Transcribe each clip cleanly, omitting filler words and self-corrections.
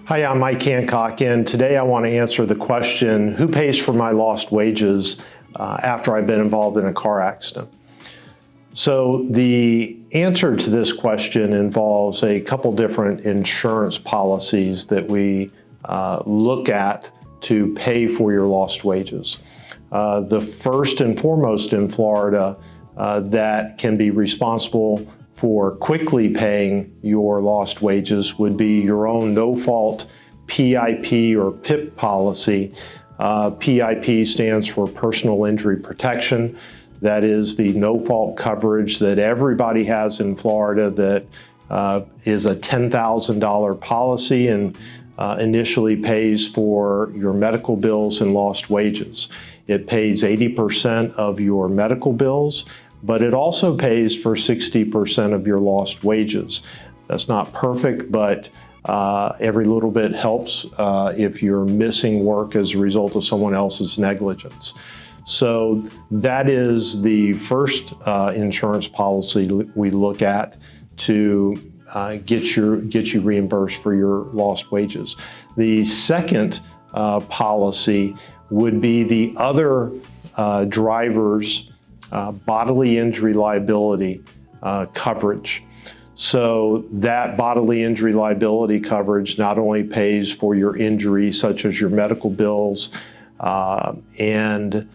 Hi, I'm Mike Hancock, and today I want to answer the question, who pays for my lost wages after I've been involved in a car accident? So the answer to this question involves a couple different insurance policies that we look at to pay for your lost wages. The first and foremost in Florida that can be responsible for quickly paying your lost wages would be your own no-fault PIP or PIP policy. PIP stands for Personal Injury Protection. That is the no-fault coverage that everybody has in Florida that is a $10,000 policy and initially pays for your medical bills and lost wages. It pays 80% of your medical bills, but it also pays for 60% of your lost wages. That's not perfect, but every little bit helps if you're missing work as a result of someone else's negligence. So that is the first insurance policy we look at to get you reimbursed for your lost wages. The second policy would be the other driver's bodily injury liability coverage. So that bodily injury liability coverage not only pays for your injury, such as your medical bills and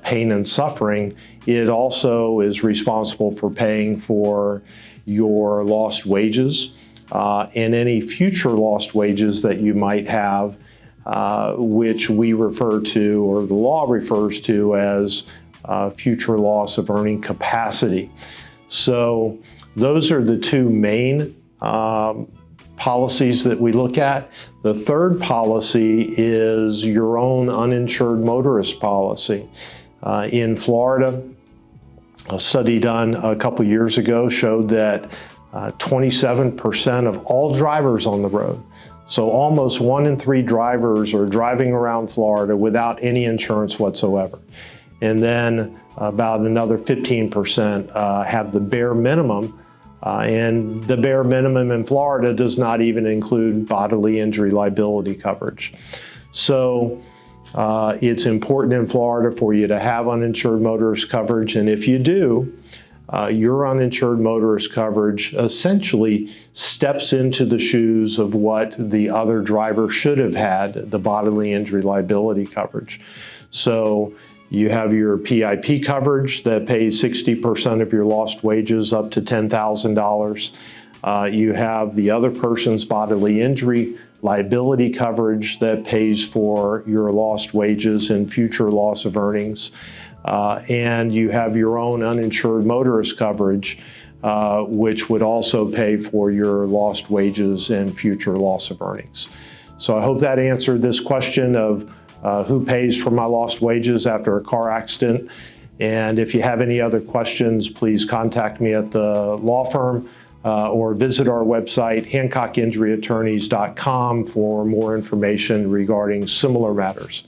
pain and suffering, it also is responsible for paying for your lost wages and any future lost wages that you might have, which we refer to, or the law refers to, as future loss of earning capacity. So those are the two main policies that we look at. The third policy is your own uninsured motorist policy. In Florida, a study done a couple years ago showed that 27% of all drivers on the road, so almost 1 in 3 drivers, are driving around Florida without any insurance whatsoever. And then about another 15% have the bare minimum, and the bare minimum in Florida does not even include bodily injury liability coverage. So it's important in Florida for you to have uninsured motorist coverage, and if you do, your uninsured motorist coverage essentially steps into the shoes of what the other driver should have had, the bodily injury liability coverage. So you have your PIP coverage that pays 60% of your lost wages up to $10,000. You have the other person's bodily injury liability coverage that pays for your lost wages and future loss of earnings. And you have your own uninsured motorist coverage, which would also pay for your lost wages and future loss of earnings. So I hope that answered this question of who pays for my lost wages after a car accident. And if you have any other questions, please contact me at the law firm or visit our website, HancockInjuryAttorneys.com, for more information regarding similar matters.